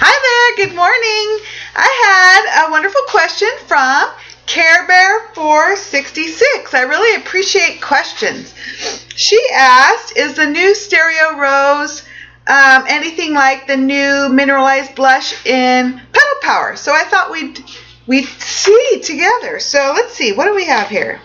Hi there, good morning. I had a wonderful question from Care Bear 466. I really appreciate questions. She asked, is the new Stereo Rose anything like the new mineralized blush in Petal Power? So I thought we'd see together. So let's see, what do we have here?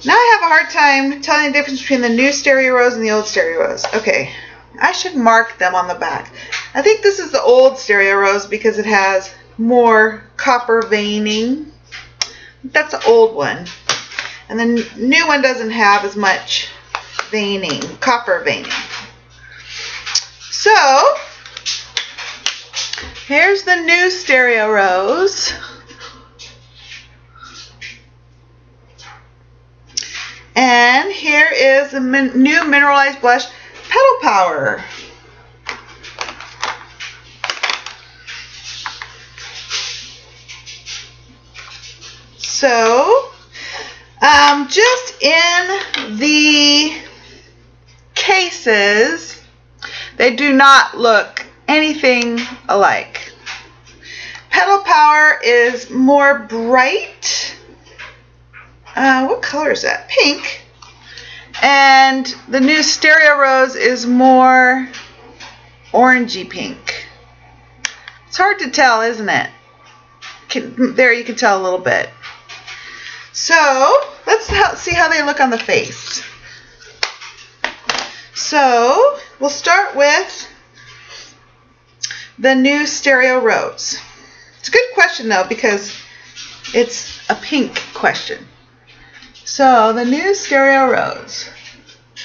Now I have a hard time telling the difference between the new Stereo Rose and the old Stereo Rose. Okay, I should mark them on the back. I think this is the old Stereo Rose because it has more copper veining. That's the old one. And the new one doesn't have as much veining, copper veining. So, here's the new Stereo Rose. And here is the new mineralized blush, Petal Power. So, just in the cases, they do not look anything alike. Petal Power is more bright. What color is that? Pink. And the new Stereo Rose is more orangey pink. It's hard to tell, isn't it? There you can tell a little bit. So let's see how they look on the face. So we'll start with the new Stereo Rose. It's a good question though because it's a pink question. So the new Stereo Rose.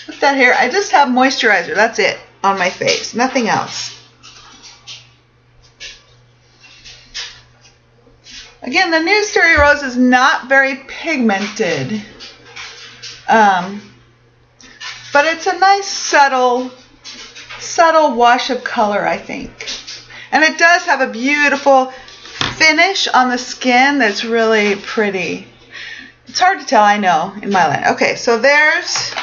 Put that here. I just have moisturizer. That's it on my face. Nothing else. Again, the new Stereo Rose is not very pigmented. But it's a nice subtle wash of color, I think. And it does have a beautiful finish on the skin that's really pretty. It's hard to tell, I know, in my line. Okay, so there's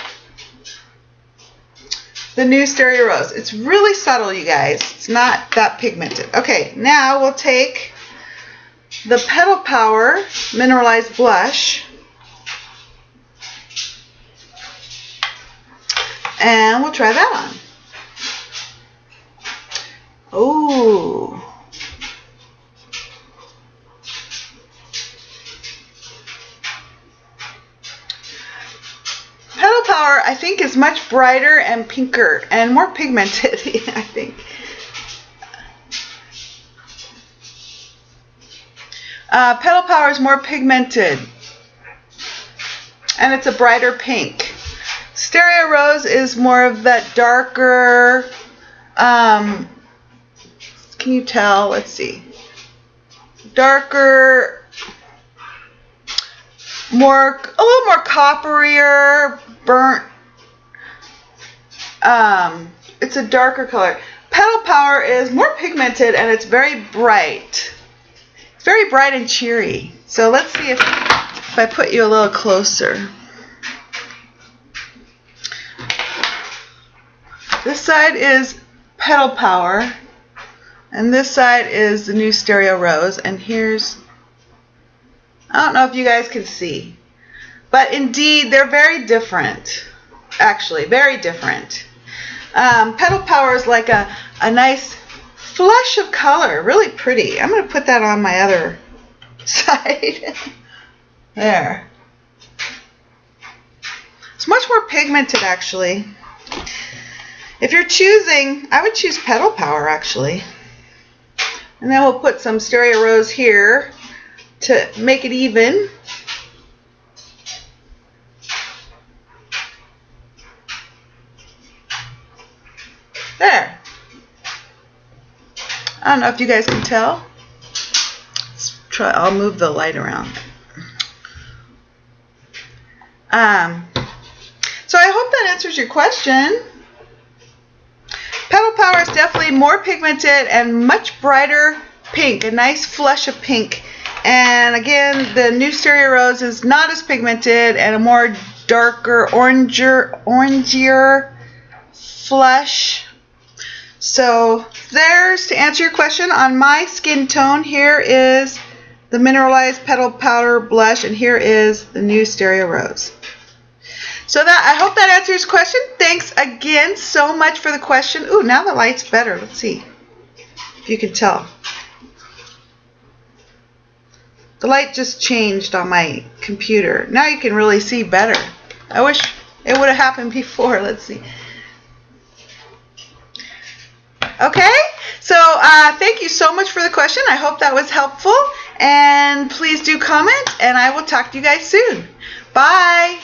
the new Stereo Rose. It's really subtle, you guys. It's not that pigmented. Okay, now we'll take the Petal Power Mineralized Blush and we'll try that on. Ooh. Petal Power, I think, is much brighter and pinker and more pigmented, I think. Petal Power is more pigmented and it's a brighter pink. Stereo Rose is more of that darker, can you tell? Let's see. Darker, a little more copperier, burnt. It's a darker color. Petal Power is more pigmented and it's very bright. It's very bright and cheery. So let's see if I put you a little closer. This side is Petal Power and this side is the new Stereo Rose, and here's, I don't know if you guys can see, but indeed they're very different. Actually, very different. Petal Power is like a nice flush of color, really pretty. I'm going to put that on my other side. There. It's much more pigmented, actually. If you're choosing, I would choose Petal Power, actually. And then we'll put some Stereo Rose here to make it even. There. I don't know if you guys can tell. Let's try. I'll move the light around. So I hope that answers your question. Petal Power is definitely more pigmented and much brighter pink, a nice flush of pink. And again, the new Stereo Rose is not as pigmented and a more darker, orangier flush. So there's, to answer your question, on my skin tone, here is the mineralized Petal Power blush, and here is the new Stereo Rose. So I hope that answers your question. Thanks again so much for the question. Ooh, now the light's better. Let's see if you can tell. The light just changed on my computer. Now you can really see better. I wish it would have happened before. Let's see. Okay, so thank you so much for the question. I hope that was helpful. And please do comment, and I will talk to you guys soon. Bye.